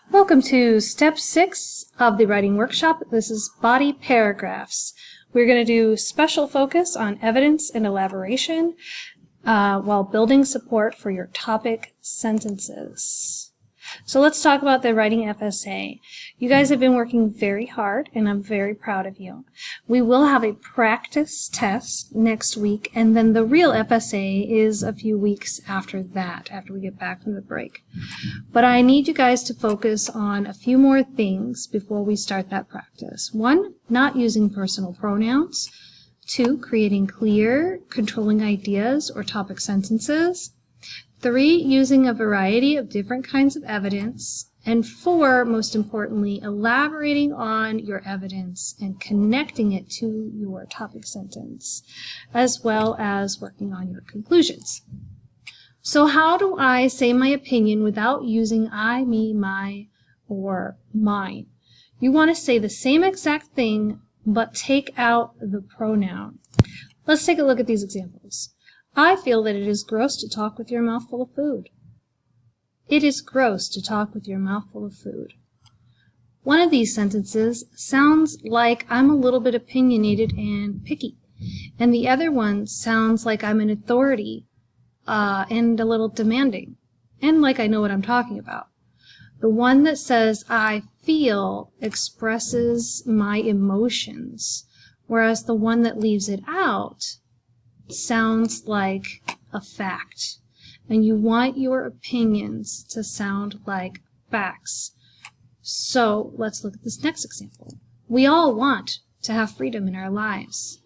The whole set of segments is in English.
Welcome to step 6 of the writing workshop. This is body paragraphs. We're going to do special focus on evidence and elaboration while building support for your topic sentences. So let's talk about the writing FSA. You guys have been working very hard and I'm very proud of you. We will have a practice test next week and then the real FSA is a few weeks after that, after we get back from the break. But I need you guys to focus on a few more things before we start that practice. 1, not using personal pronouns. 2, creating clear, controlling ideas or topic sentences. 3, using a variety of different kinds of evidence. And 4, most importantly, elaborating on your evidence and connecting it to your topic sentence, as well as working on your conclusions. So how do I say my opinion without using I, me, my, or mine? You want to say the same exact thing, but take out the pronoun. Let's take a look at these examples. I feel that it is gross to talk with your mouth full of food. It is gross to talk with your mouth full of food. One of these sentences sounds like I'm a little bit opinionated and picky, and the other one sounds like I'm an authority and a little demanding, and like I know what I'm talking about. The one that says I feel expresses my emotions, whereas the one that leaves it out sounds like a fact. And you want your opinions to sound like facts. So let's look at this next example. We all want to have freedom in our lives.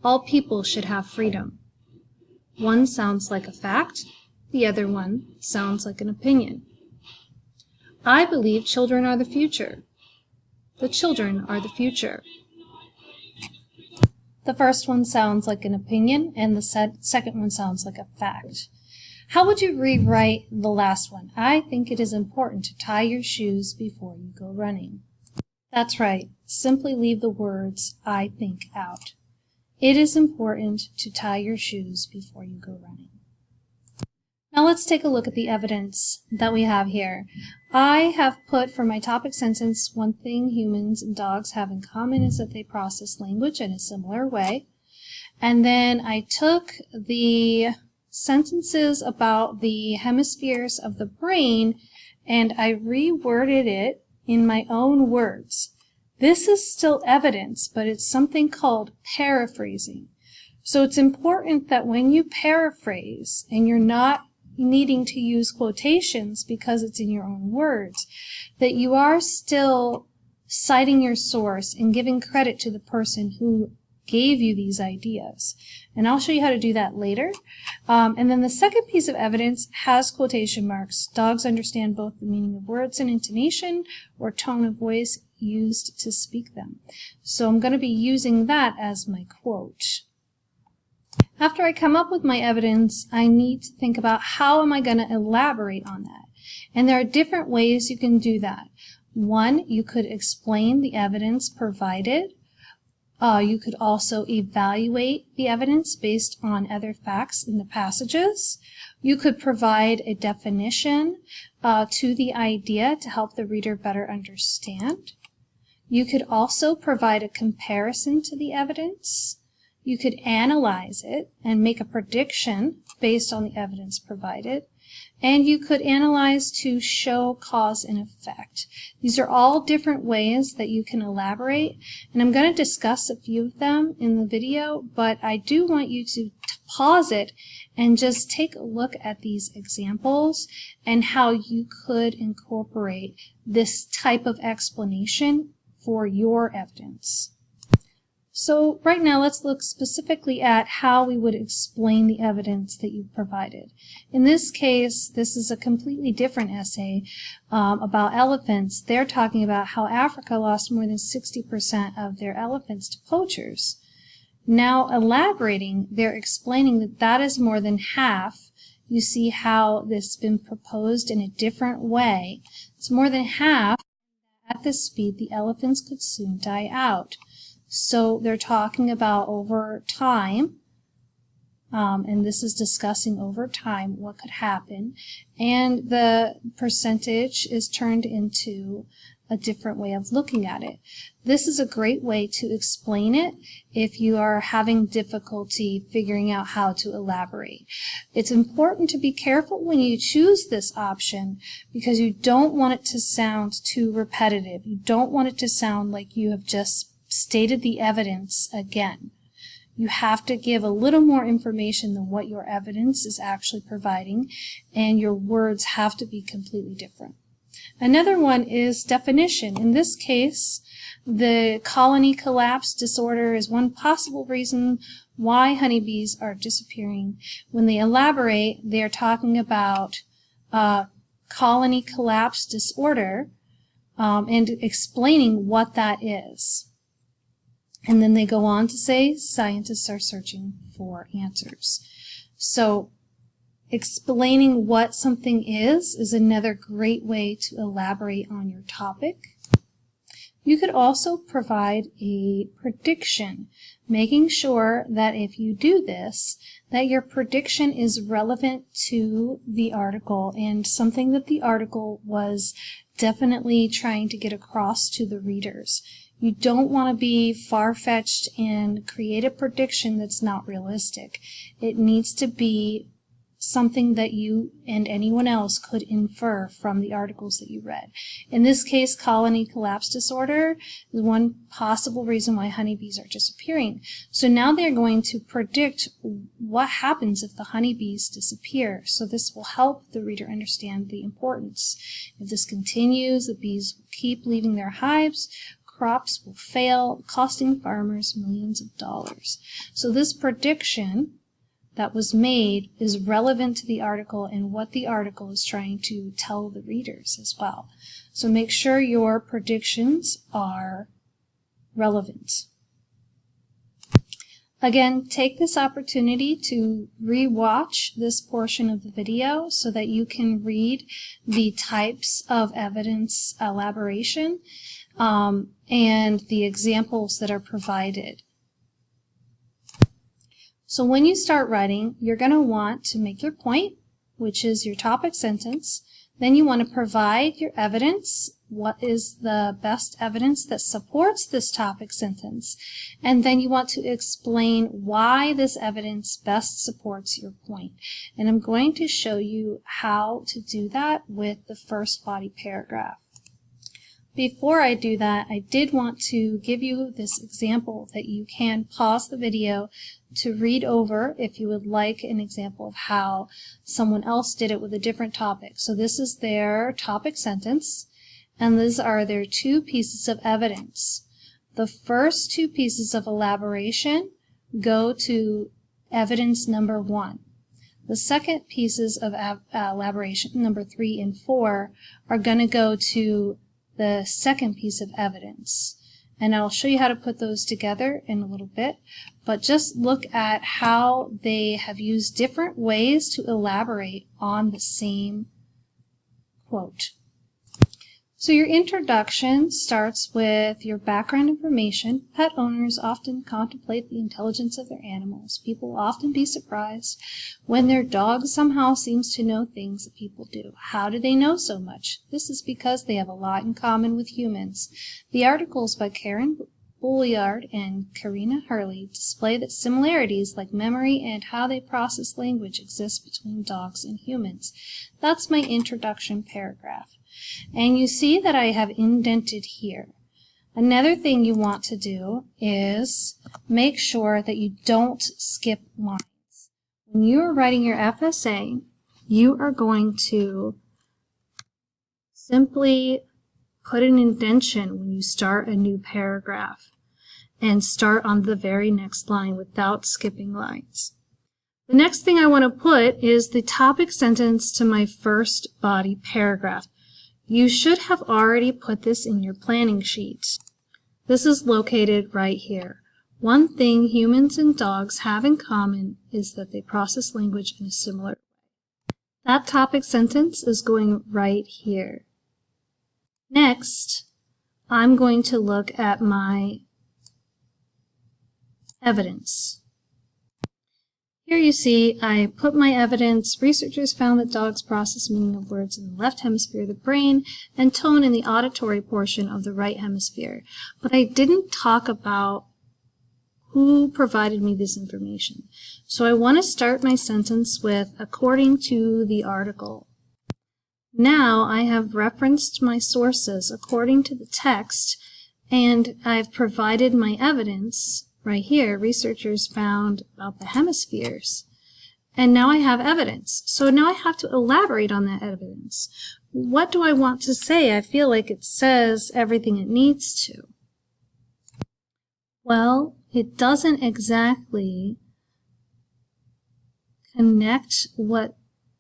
All people should have freedom. One sounds like a fact, the other one sounds like an opinion. I believe children are the future. The children are the future. The first one sounds like an opinion, and the second one sounds like a fact. How would you rewrite the last one? I think it is important to tie your shoes before you go running. That's right. Simply leave the words I think out. It is important to tie your shoes before you go running. Now let's take a look at the evidence that we have here. I have put for my topic sentence, one thing humans and dogs have in common is that they process language in a similar way. And then I took the sentences about the hemispheres of the brain and I reworded it in my own words. This is still evidence, but it's something called paraphrasing. So it's important that when you paraphrase and you're not needing to use quotations because it's in your own words, that you are still citing your source and giving credit to the person who gave you these ideas. And I'll show you how to do that later. And then the second piece of evidence has quotation marks. Dogs understand both the meaning of words and intonation or tone of voice used to speak them. So I'm going to be using that as my quote. After I come up with my evidence, I need to think about how am I going to elaborate on that. And there are different ways you can do that. 1, you could explain the evidence provided. You could also evaluate the evidence based on other facts in the passages. You could provide a definition to the idea to help the reader better understand. You could also provide a comparison to the evidence. You could analyze it and make a prediction based on the evidence provided. And you could analyze to show cause and effect. These are all different ways that you can elaborate, and I'm going to discuss a few of them in the video, but I do want you to pause it and just take a look at these examples and how you could incorporate this type of explanation for your evidence. So right now let's look specifically at how we would explain the evidence that you've provided. In this case, this is a completely different essay about elephants. They're talking about how Africa lost more than 60% of their elephants to poachers. Now elaborating, they're explaining that that is more than half. You see how this has been proposed in a different way. It's more than half. At this speed, the elephants could soon die out. So they're talking about over time, and this is discussing over time what could happen, and the percentage is turned into a different way of looking at it. This is a great way to explain it if you are having difficulty figuring out how to elaborate. It's important to be careful when you choose this option because you don't want it to sound too repetitive. You don't want it to sound like you have just stated the evidence again. You have to give a little more information than what your evidence is actually providing, and your words have to be completely different. Another one is definition. In this case, the colony collapse disorder is one possible reason why honeybees are disappearing. When they elaborate, they are talking about colony collapse disorder and explaining what that is. And then they go on to say scientists are searching for answers. So explaining what something is another great way to elaborate on your topic. You could also provide a prediction, making sure that if you do this, that your prediction is relevant to the article and something that the article was definitely trying to get across to the readers. You don't want to be far-fetched and create a prediction that's not realistic. It needs to be something that you and anyone else could infer from the articles that you read. In this case, colony collapse disorder is one possible reason why honeybees are disappearing. So now they're going to predict what happens if the honeybees disappear. So this will help the reader understand the importance. If this continues, the bees will keep leaving their hives, crops will fail, costing farmers millions of dollars. So this prediction that was made is relevant to the article and what the article is trying to tell the readers as well. So make sure your predictions are relevant. Again, take this opportunity to re-watch this portion of the video so that you can read the types of evidence elaboration and the examples that are provided. So when you start writing, you're going to want to make your point, which is your topic sentence. Then you want to provide your evidence. What is the best evidence that supports this topic sentence? And then you want to explain why this evidence best supports your point. And I'm going to show you how to do that with the first body paragraph. Before I do that, I did want to give you this example that you can pause the video to read over if you would like an example of how someone else did it with a different topic. So this is their topic sentence, and these are their two pieces of evidence. The first two pieces of elaboration go to evidence number 1. The second pieces of elaboration, number 3 and 4, are going to go to the second piece of evidence. And I'll show you how to put those together in a little bit, but just look at how they have used different ways to elaborate on the same quote. So your introduction starts with your background information. Pet owners often contemplate the intelligence of their animals. People will often be surprised when their dog somehow seems to know things that people do. How do they know so much? This is because they have a lot in common with humans. The articles by Karen Bouliard and Karina Hurley display that similarities like memory and how they process language exist between dogs and humans. That's my introduction paragraph. And you see that I have indented here. Another thing you want to do is make sure that you don't skip lines. When you are writing your FSA, you are going to simply put an indentation when you start a new paragraph and start on the very next line without skipping lines. The next thing I want to put is the topic sentence to my first body paragraph. You should have already put this in your planning sheet. This is located right here. One thing humans and dogs have in common is that they process language in a similar way. That topic sentence is going right here. Next, I'm going to look at my evidence. Here you see I put my evidence. Researchers found that dogs process meaning of words in the left hemisphere of the brain and tone in the auditory portion of the right hemisphere. But I didn't talk about who provided me this information. So I want to start my sentence with according to the article. Now I have referenced my sources according to the text, and I've provided my evidence. Right here, researchers found about the hemispheres. And now I have evidence. So now I have to elaborate on that evidence. What do I want to say? I feel like it says everything it needs to. Well, it doesn't exactly connect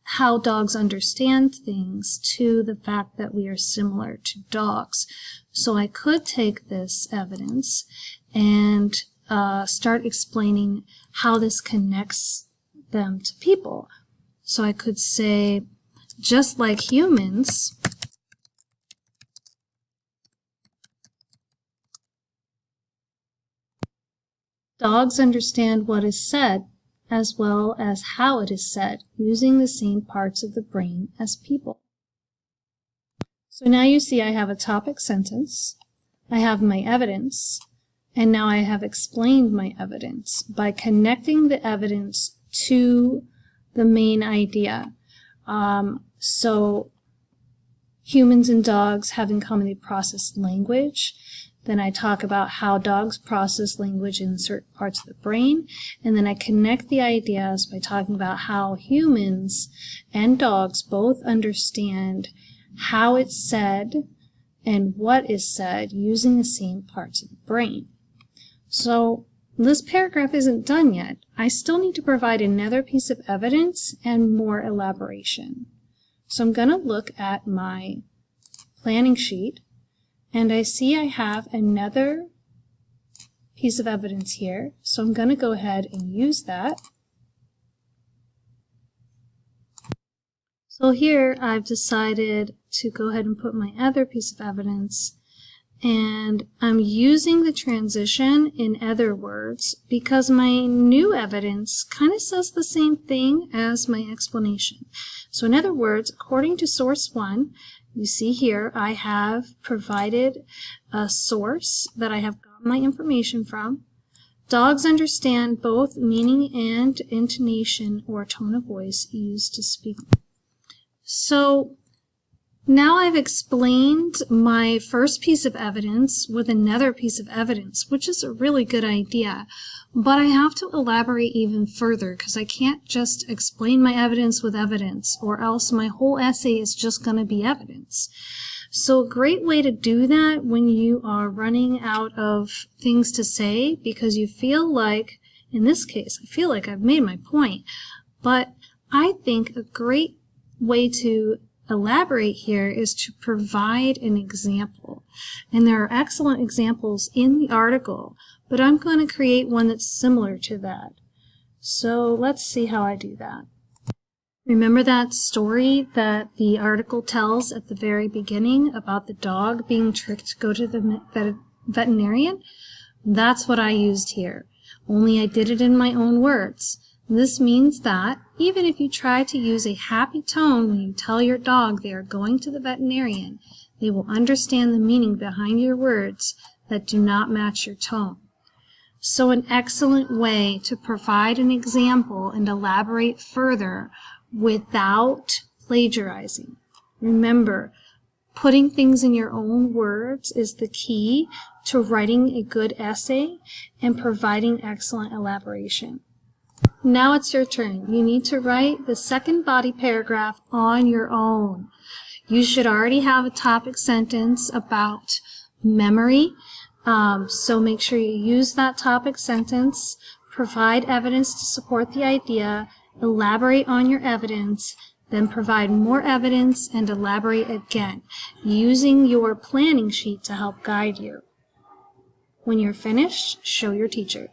how dogs understand things to the fact that we are similar to dogs. So I could take this evidence and start explaining how this connects them to people. So I could say, just like humans, dogs understand what is said as well as how it is said, using the same parts of the brain as people. So now you see I have a topic sentence, I have my evidence, and now I have explained my evidence by connecting the evidence to the main idea. So humans and dogs have in common they process language. Then I talk about how dogs process language in certain parts of the brain. And then I connect the ideas by talking about how humans and dogs both understand how it's said and what is said using the same parts of the brain. So this paragraph isn't done yet. I still need to provide another piece of evidence and more elaboration. So I'm going to look at my planning sheet, and I see I have another piece of evidence here. So I'm going to go ahead and use that. So here I've decided to go ahead and put my other piece of evidence, and I'm using the transition in other words because my new evidence kind of says the same thing as my explanation. So in other words, according to source 1, you see here I have provided a source that I have gotten my information from. Dogs understand both meaning and intonation or tone of voice used to speak. So now I've explained my first piece of evidence with another piece of evidence, which is a really good idea. But I have to elaborate even further because I can't just explain my evidence with evidence, or else my whole essay is just going to be evidence. So a great way to do that when you are running out of things to say because you feel like, in this case, I feel like I've made my point, but I think a great way to elaborate here is to provide an example. And there are excellent examples in the article, but I'm going to create one that's similar to that. So let's see how I do that. Remember that story that the article tells at the very beginning about the dog being tricked to go to the veterinarian? That's what I used here, only I did it in my own words. This means that even if you try to use a happy tone when you tell your dog they are going to the veterinarian, they will understand the meaning behind your words that do not match your tone. So an excellent way to provide an example and elaborate further without plagiarizing. Remember, putting things in your own words is the key to writing a good essay and providing excellent elaboration. Now it's your turn. You need to write the second body paragraph on your own. You should already have a topic sentence about memory, so make sure you use that topic sentence, provide evidence to support the idea, elaborate on your evidence, then provide more evidence and elaborate again, using your planning sheet to help guide you. When you're finished, show your teacher.